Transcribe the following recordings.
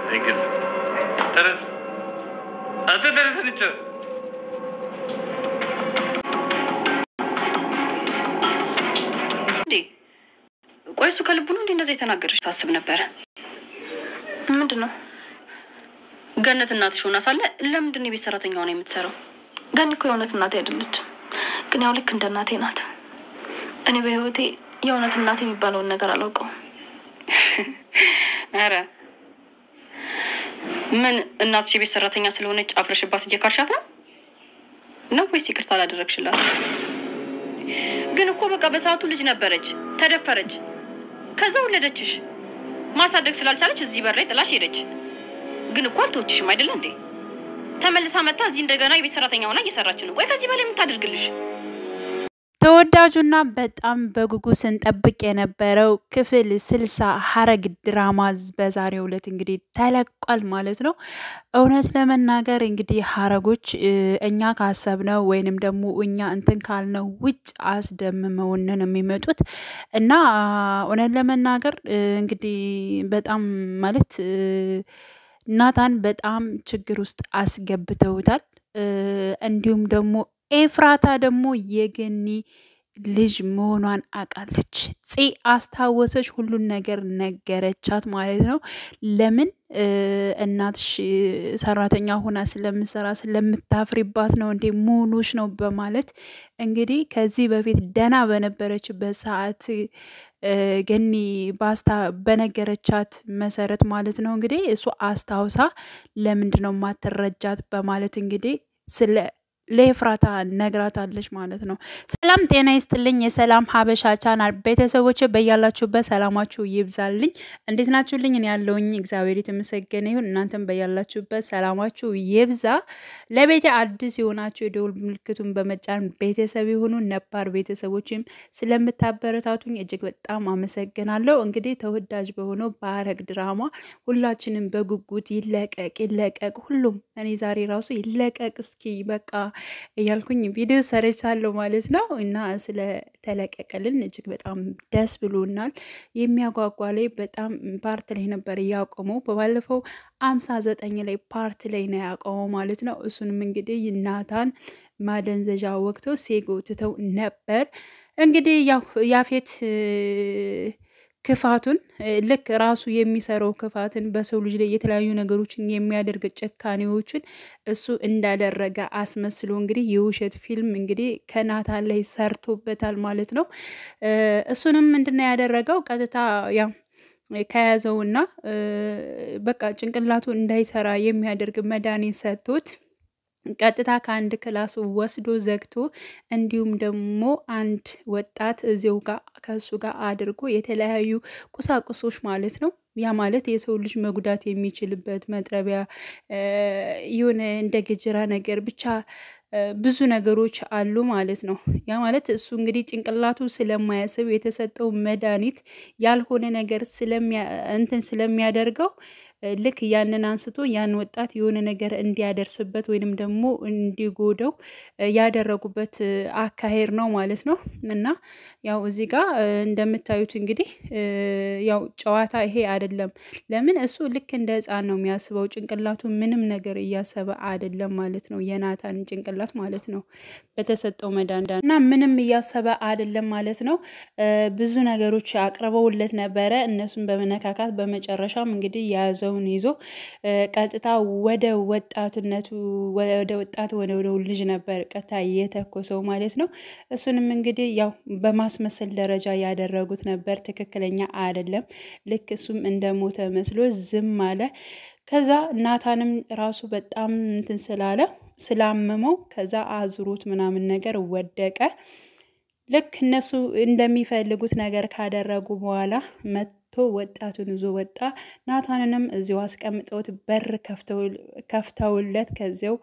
አይገርም ተረስ አንተ ተረስ ልጅ እንዴ ቆይሱ ከልቡ ነው እንዴ እንደዛ የተናገረሽ ታስብ ነበር ምንድነው ገነት እናትሽ ሆና ሳለ ለምንድን ነው ቤት ሰራተኛ ሆና የምትሰራው ገን እኮ የእውነት እናቴ አይደለች ግን ያው ልክ እንደ እናቴ ናት እኔ በህይወቴ የእውነት እናቴ የሚባለውን ነገር አላውቀውም አረ ምን እናትሽ ቤት ሰራተኛ ስለሆነች አፍረሽባት እየካርሻት ነው ወይስ ይቅርታ አላደረግሽላት ግን እኮ በቃ በሰዓቱ ልጅ ነበረች ተደፈረች ከዛ ወለደችሽ ማሳደግ ስላልቻለች እዚህ በር ላይ ጥላሽ ሄደች ግን እኮ አልተወችሽም አይደል እንዴ ተመልሳ መጣ እዚህ እንደገና የቤት ሰራተኛ ሆና እየሰራች ነው ወይ ከዚህ በላይ ምን ታደርግልሽ ተወዳጁና በጣም በጉጉ ስንጠብቅ የነበረው ክፍል 60 ሐረግ ድራማ በዛሬው ዕለት እንግዲህ ተለቋል ማለት ነው እውነት ለመናገር እንግዲህ ሐረጎች እኛ ካሰብነው ወይንም ደግሞ እኛ እንትን ካልነው ውጭ አስደምመውን ነው የሚመጡት እና እውነት ለመናገር እንግዲህ በጣም ማለት ናታን በጣም ችግር ውስጥ አስገብተውታል እንዲሁም ደግሞ ኤፍራታ ደግሞ የገኒ ልጅ መሆኗን አቃለች ፂ አስታወሰች ሁሉን ነገር ነገረቻት ማለት ነው ለምን እናትሽ ሰራተኛ ሆና ስለምሰራ ስለምታፍሪባት ነው እንዴ ሙኑሽ ነው በማለት እንግዲህ ከዚህ በፊት ደና በነበረችበት ሰዓት ገኒ በነገረቻት መሰረት ማለት ነው እንግዲህ እሱ አስታውሳ ለምንድነው ማትረጃት በማለት እንግዲህ ስለ ለኤፍራታ ነግራታለች ማለት ነው ሰላም ጤና ይስጥልኝ የሰላም ሀበሻ ቻናል ቤተሰቦች በያላችሁበት ሰላማችሁ ይብዛልኝ እንዴት ናችሁልኝ እኔ ያለውኝ እግዚአብሔር የተመሰገነ ይሁን እናንተም በያላችሁበት ሰላማችሁ ይብዛ ለቤቴ አዲስ የሆናችሁ የደውል ምልክቱን በመጫን ቤተሰብ ይሁኑ ነባር ቤተሰቦችም ስለምታበረታቱኝ እጅግ በጣም አመሰግናለሁ እንግዲህ ተወዳጅ በሆነው በሐረግ ድራማ ሁላችንም በጉጉት ይለቀቅ ሁሉም እኔ ዛሬ ራሱ ይለቀቅ እስኪ በቃ ያልኩኝ ቪዲዮ ሰርቻለሁ ማለት ነው እና ስለ ተለቀቀልን እጅግ በጣም ደስ ብሎናል የሚያጓጓ ላይ በጣም ፓርት ላይ ነበር ያቆመው በባለፈው 59 ላይ ፓርት ላይ ነው ያቆመው ማለት ነው እሱንም እንግዲህ ናታን ማደንዘዣ ወቅቶ ሲጎትተው ነበር እንግዲህ ያው ያፌት ክፋቱን ልክ ራሱ የሚሰራው ክፋትን በሰው ልጅ ላይ የተለያዩ ነገሮችን የሚያደርግ ጭካኔዎችን እሱ እንዳደረገ አስመስሎ እንግዲህ የውሸት ፊልም እንግዲህ ከናታን ላይ ሰርቶበታል ማለት ነው እሱንም ምንድነው ያደረገው ቀጥታ ያው ከያዘውና በቃ ጭንቅላቱ እንዳይሰራ የሚያደርግ መድኃኒት ሰጥቶት ቀጥታ ከአንድ ክላስ ወስዶ ዘግቶ እንዲሁም ደግሞ አንድ ወጣት እዚው ጋር ከሱ ጋር አድርጎ የተለያዩ ቁሳቁሶች ማለት ነው ያ ማለት የሰው ልጅ መጉዳት የሚችልበት መጥረቢያ የሆነ እንደ ገጀራ ነገር ብቻ ብዙ ነገሮች አሉ ማለት ነው ያ ማለት እሱ እንግዲህ ጭንቅላቱ ስለማያስብ የተሰጠው መድኃኒት ያልሆነ ነገር ስለሚያደርገው ልክ ያንን አንስቶ ያን ወጣት የሆነ ነገር እንዲያደርስበት ወይንም ደግሞ እንዲጎደው ያደረጉበት አካሄድ ነው ማለት ነው እና ያው እዚህ ጋር እንደምታዩት እንግዲህ ያው ጨዋታ ይሄ አይደለም ለምን እሱ ልክ እንደ ህፃን ነው የሚያስበው ጭንቅላቱ ምንም ነገር እያሰበ አይደለም ማለት ነው የናታን ጭንቅላት ማለት ነው በተሰጠው መድኃኒት እና ምንም እያሰበ አይደለም ማለት ነው ብዙ ነገሮች አቅርበውለት ነበረ እነሱን በመነካካት በመጨረሻም እንግዲህ ያዘውን ይዞ ቀጥታ ወደ ወጣትነቱ ወደ ልጅ ነበር ቀጥታ የተኮሰው ማለት ነው እሱንም እንግዲህ ያው በማስመሰል ደረጃ ያደረጉት ነበር ትክክለኛ አይደለም ልክ እሱም እንደሞተ መስሎ ዝም አለ ከዛ ናታንም ራሱ በጣም እንትን ስላመመው ከዛ አዝሩት ምናምን ነገር ወደቀ ልክ እነሱ እንደሚፈልጉት ነገር ካደረጉ በኋላ መጥቶ ወጣቱን ይዞ ወጣ ናታንንም እዚው አስቀምጠውት በር ከፍተውለት ከዚያው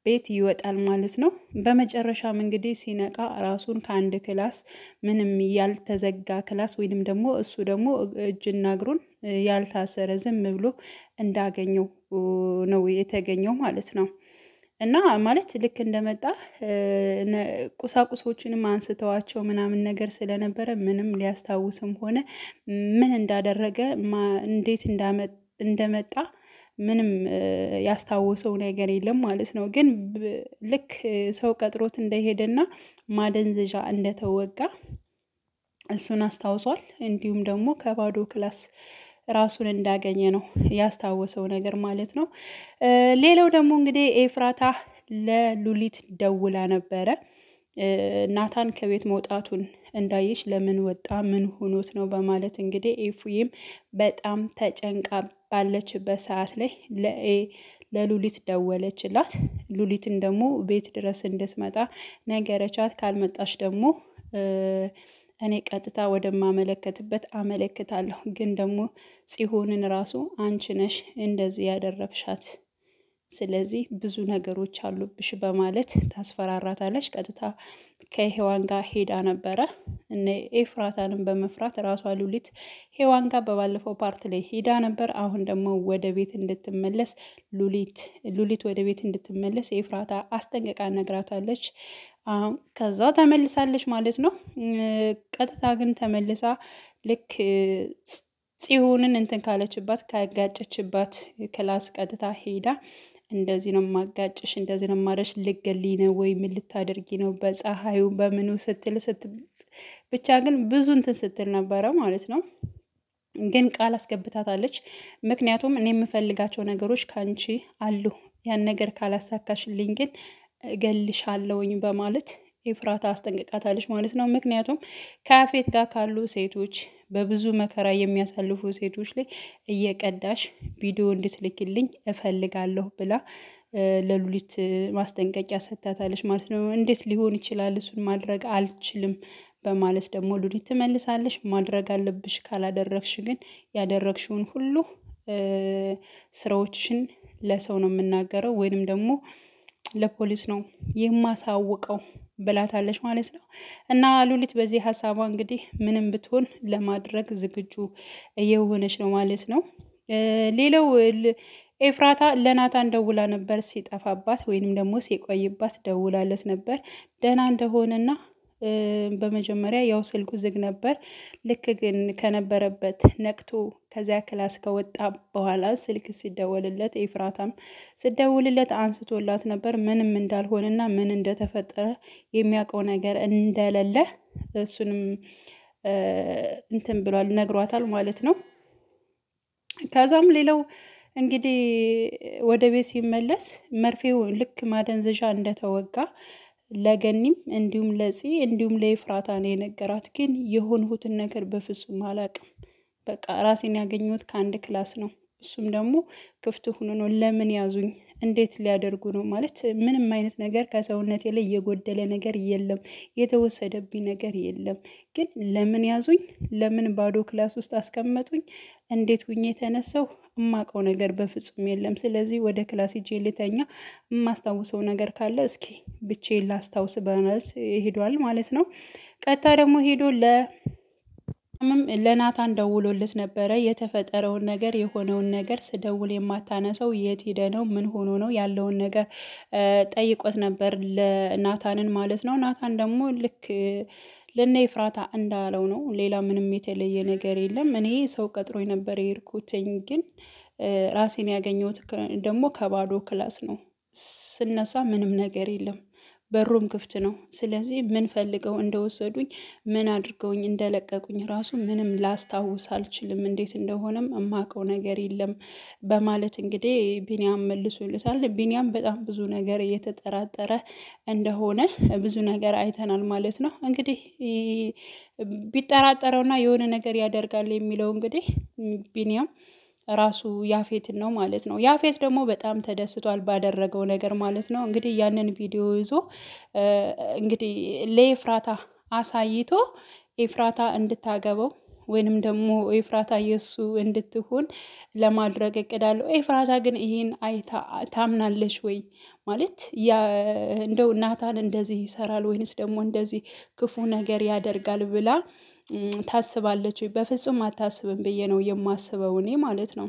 ቤት ይወጣል ማለት ነው በመጨረሻም እንግዲህ ሲነቃ ራሱን ከአንድ ክላስ ምንም ያልተዘጋ ክላስ ወይንም ደግሞ እሱ ደግሞ እጅና እግሩን ያልታሰረ ዝም ብሎ እንዳገኘው ነው የተገኘው ማለት ነው እና ማለት ልክ እንደመጣ ቁሳቁሶችንም አንስተዋቸው ምናምን ነገር ስለነበረ ምንም ሊያስታውስም ሆነ ምን እንዳደረገ እንዴት እንደመጣ ምንም ያስታወሰው ነገር የለም ማለት ነው። ግን ልክ ሰው ቀጥሮት እንደሄደና ማደንዘዣ እንደተወጋ እሱን አስታውሷል። እንዲሁም ደግሞ ከባዶ ክላስ ራሱን እንዳገኘ ነው ያስታወሰው ነገር ማለት ነው። ሌላው ደግሞ እንግዲህ ኤፍራታ ለሉሊት ደውላ ነበረ። ናታን ከቤት መውጣቱን እንዳየሽ ለምን ወጣ ምን ሆኖት ነው በማለት እንግዲህ ኤፉዬም በጣም ተጨንቃ ባለችበት ሰዓት ላይ ለሉሊት ደወለችላት። ሉሊትን ደግሞ ቤት ድረስ እንድትመጣ ነገረቻት። ካልመጣሽ ደግሞ እኔ ቀጥታ ወደማመለከትበት አመለክታለሁ፣ ግን ደግሞ ጽዮንን ራሱ አንቺ ነሽ እንደዚህ ያደረግሻት፣ ስለዚህ ብዙ ነገሮች አሉብሽ በማለት ታስፈራራታለች። ቀጥታ ከሔዋን ጋር ሄዳ ነበረ እነ ኤፍራታንም በመፍራት ራሷ ሉሊት ሔዋን ጋር በባለፈው ፓርት ላይ ሄዳ ነበር። አሁን ደግሞ ወደ ቤት እንድትመለስ ሉሊት ወደ ቤት እንድትመለስ ኤፍራታ አስጠንቅቃ ነግራታለች። ከዛ ተመልሳለች ማለት ነው። ቀጥታ ግን ተመልሳ ልክ ጽዮንን እንትን ካለችባት ካጋጨችባት ክላስ ቀጥታ ሄዳ እንደዚህ ነው ማጋጭሽ፣ እንደዚህ ነው ማረሽ፣ ልገሊ ነው ወይ ምን ልታደርጊ ነው በፀሐዩ በምኑ ስትል ብቻ ግን ብዙ እንትን ስትል ነበረ ማለት ነው። ግን ቃል አስገብታታለች። ምክንያቱም እኔ የምፈልጋቸው ነገሮች ካንቺ አሉ፣ ያን ነገር ካላሳካሽልኝ ግን እገልሻለሁኝ በማለት ኤፍራታ አስጠንቅቃታለች ማለት ነው። ምክንያቱም ከያፌት ጋር ካሉ ሴቶች በብዙ መከራ የሚያሳልፉ ሴቶች ላይ እየቀዳሽ ቪዲዮ እንድትልክልኝ እፈልጋለሁ ብላ ለሉሊት ማስጠንቀቂያ ሰጥታታለች ማለት ነው። እንዴት ሊሆን ይችላል? እሱን ማድረግ አልችልም በማለት ደግሞ ሉሊት ትመልሳለች። ማድረግ አለብሽ፣ ካላደረግሽ ግን ያደረግሽውን ሁሉ ስራዎችሽን ለሰው ነው የምናገረው ወይንም ደግሞ ለፖሊስ ነው የማሳውቀው ብላታለች ማለት ነው። እና ሉሊት በዚህ ሀሳቧ እንግዲህ ምንም ብትሆን ለማድረግ ዝግጁ እየሆነች ነው ማለት ነው። ሌላው ኤፍራታ ለናታን ደውላ ነበር ሲጠፋባት ወይንም ደግሞ ሲቆይባት ደውላለት ነበር ደህና እንደሆነና በመጀመሪያ ያው ስልኩ ዝግ ነበር። ልክ ግን ከነበረበት ነቅቶ ከዚያ ክላስ ከወጣ በኋላ ስልክ ሲደወልለት ኤፍራታም ሲደውልለት አንስቶላት ነበር። ምንም እንዳልሆነና ምን እንደተፈጠረ የሚያውቀው ነገር እንደሌለ እሱንም እንትን ብሏል ነግሯታል ማለት ነው። ከዛም ሌላው እንግዲህ ወደ ቤት ሲመለስ መርፌው ልክ ማደንዘዣ እንደተወጋ ለገኒም እንዲሁም ለጺ እንዲሁም ለኤፍራታ ነው የነገራት። ግን የሆንሁትን ነገር በፍጹም አላውቅም፣ በቃ ራሴን ያገኘሁት ከአንድ ክላስ ነው፣ እሱም ደግሞ ክፍት ሆኖ ነው። ለምን ያዙኝ? እንዴት ሊያደርጉ ነው? ማለት ምንም አይነት ነገር ከሰውነቴ ላይ የጎደለ ነገር የለም፣ የተወሰደብኝ ነገር የለም። ግን ለምን ያዙኝ? ለምን ባዶ ክላስ ውስጥ አስቀመጡኝ? እንዴት ሁኜ የተነሳው? እማቀው ነገር በፍጹም የለም። ስለዚህ ወደ ክላስ ሂጄ ልተኛ፣ የማስታውሰው ነገር ካለ እስኪ ብቻዬን ላስታውስ በማለት ሄዷል ማለት ነው። ቀጥታ ደግሞ ሄዶ ለናታን ደውሎለት ነበረ። የተፈጠረውን ነገር የሆነውን ነገር ስደውል የማታነሰው የት ሄደ ነው? ምን ሆኖ ነው? ያለውን ነገር ጠይቆት ነበር ለናታንን ማለት ነው። ናታን ደግሞ ልክ ለነ ኤፍራታ እንዳለው ነው። ሌላ ምንም የተለየ ነገር የለም። እኔ ሰው ቀጥሮ ነበር የሄድኩትኝ፣ ግን ራሴን ያገኘሁት ደግሞ ከባዶ ክላስ ነው። ስነሳ ምንም ነገር የለም፣ በሩም ክፍት ነው። ስለዚህ ምን ፈልገው እንደወሰዱኝ ምን አድርገውኝ እንደለቀቁኝ ራሱ ምንም ላስታውስ አልችልም። እንዴት እንደሆነም እማቀው ነገር የለም በማለት እንግዲህ ቢኒያም መልሶልታል። ቢኒያም በጣም ብዙ ነገር እየተጠራጠረ እንደሆነ ብዙ ነገር አይተናል ማለት ነው። እንግዲህ ቢጠራጠረውና የሆነ ነገር ያደርጋል የሚለው እንግዲህ ቢኒያም ራሱ ያፌትን ነው ማለት ነው። ያፌት ደግሞ በጣም ተደስቷል ባደረገው ነገር ማለት ነው። እንግዲህ ያንን ቪዲዮ ይዞ እንግዲህ ለኤፍራታ አሳይቶ ኤፍራታ እንድታገበው ወይንም ደግሞ ኤፍራታ የሱ እንድትሆን ለማድረግ እቅዳለሁ። ኤፍራታ ግን ይሄን አይታ ታምናለች ወይ? ማለት እንደው ናታን እንደዚህ ይሰራል ወይንስ ደግሞ እንደዚህ ክፉ ነገር ያደርጋል ብላ ታስባለች? በፍጹም አታስብም ብዬ ነው የማስበው እኔ ማለት ነው።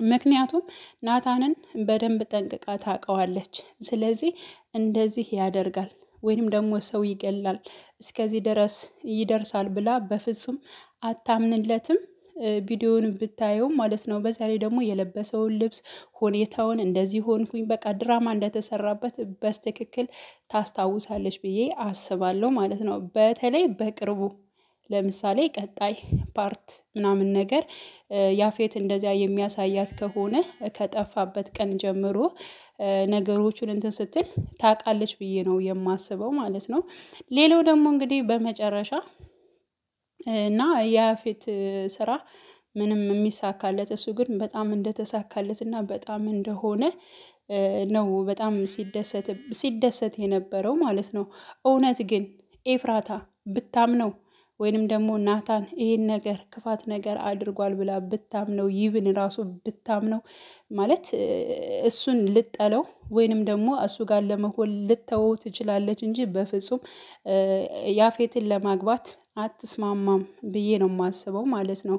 ምክንያቱም ናታንን በደንብ ጠንቅቃ ታውቀዋለች። ስለዚህ እንደዚህ ያደርጋል ወይንም ደግሞ ሰው ይገላል እስከዚህ ድረስ ይደርሳል ብላ በፍጹም አታምንለትም። ቪዲዮውን ብታየው ማለት ነው። በዛ ላይ ደግሞ የለበሰውን ልብስ ሁኔታውን እንደዚህ ሆንኩኝ በቃ ድራማ እንደተሰራበት በትክክል ታስታውሳለች ብዬ አስባለሁ ማለት ነው። በተለይ በቅርቡ ለምሳሌ ቀጣይ ፓርት ምናምን ነገር ያፌት እንደዚያ የሚያሳያት ከሆነ ከጠፋበት ቀን ጀምሮ ነገሮቹን እንትን ስትል ታውቃለች ብዬ ነው የማስበው ማለት ነው። ሌላው ደግሞ እንግዲህ በመጨረሻ እና ያፌት ስራ ምንም የሚሳካለት እሱ ግን በጣም እንደተሳካለት እና በጣም እንደሆነ ነው በጣም ሲደሰት የነበረው ማለት ነው። እውነት ግን ኤፍራታ ብታምነው ወይንም ደግሞ ናታን ይሄን ነገር ክፋት ነገር አድርጓል ብላ ብታምነው ይብን ራሱ ብታምነው ማለት እሱን ልጠለው ወይንም ደግሞ እሱ ጋር ለመሆን ልተወው ትችላለች እንጂ በፍጹም ያፌትን ለማግባት አትስማማም ብዬ ነው የማስበው ማለት ነው።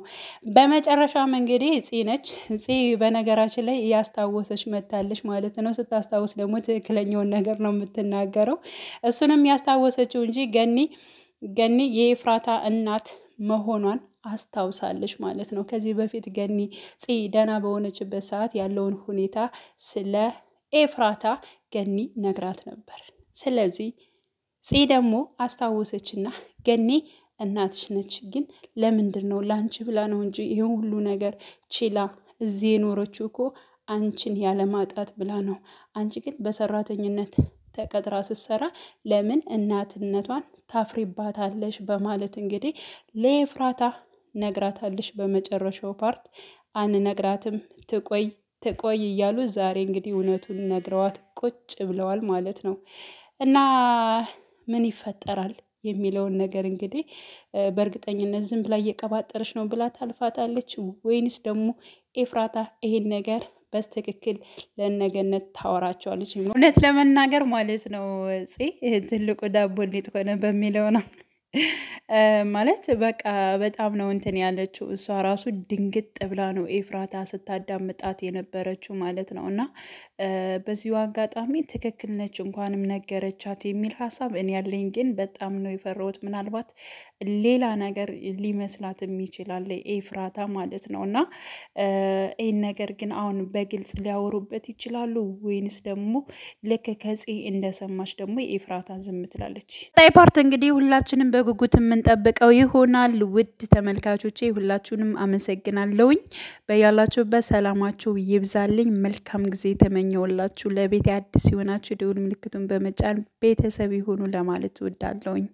በመጨረሻም እንግዲህ ጽ ነች ጽ በነገራችን ላይ ያስታወሰች መታለች ማለት ነው። ስታስታውስ ደግሞ ትክክለኛውን ነገር ነው የምትናገረው። እሱንም ያስታወሰችው እንጂ ገኒ የኤፍራታ እናት መሆኗን አስታውሳለች ማለት ነው። ከዚህ በፊት ገኒ ጽ ደህና በሆነችበት ሰዓት ያለውን ሁኔታ ስለ ኤፍራታ ገኒ ነግራት ነበር። ስለዚህ ጽ ደግሞ አስታወሰችና ገኒ እናትሽ ነች፣ ግን ለምንድነው ላንቺ ብላ ነው እንጂ ይሄን ሁሉ ነገር ችላ እዚህ የኖረችው እኮ አንቺን ያለማጣት ብላ ነው። አንቺ ግን በሰራተኝነት ተቀጥራ ስትሰራ ለምን እናትነቷን ታፍሪባታለሽ በማለት እንግዲህ ለኤፍራታ ነግራታለሽ። በመጨረሻው ፓርት አንነግራትም ትቆይ እያሉ ዛሬ እንግዲህ እውነቱን ነግረዋት ቁጭ ብለዋል ማለት ነው። እና ምን ይፈጠራል የሚለውን ነገር እንግዲህ በእርግጠኝነት ዝም ብላ እየቀባጠረች ነው ብላ ታልፋታለች ወይንስ ደግሞ ኤፍራታ ይሄን ነገር በትክክል ለነገነት ታወራቸዋለች? እውነት ለመናገር ማለት ነው ጽ ትልቁ ዳቦ እንዴት ሆነ በሚለው ነው ማለት በቃ በጣም ነው እንትን ያለችው። እሷ ራሱ ድንግጥ ብላ ነው ኤፍራታ ስታዳምጣት የነበረችው ማለት ነው። እና በዚሁ አጋጣሚ ትክክል ነች እንኳንም ነገረቻት የሚል ሀሳብ እኔ ያለኝ፣ ግን በጣም ነው የፈራሁት። ምናልባት ሌላ ነገር ሊመስላትም ይችላል ኤፍራታ ማለት ነው። እና ይህን ነገር ግን አሁን በግልጽ ሊያወሩበት ይችላሉ ወይንስ ደግሞ ልክ ከጽ እንደሰማች ደግሞ ኤፍራታ ዝም ትላለች? ቀጣይ ፓርት እንግዲህ ሁላችንም በጉጉት የምንጠብቀው ይሆናል። ውድ ተመልካቾቼ ሁላችሁንም አመሰግናለሁኝ። በያላችሁበት ሰላማችሁ ይብዛልኝ። መልካም ጊዜ ተመኘውላችሁ። ለቤት አዲስ ይሆናችሁ ደውል ምልክቱን በመጫን ቤተሰብ ይሁኑ ለማለት እወዳለሁኝ።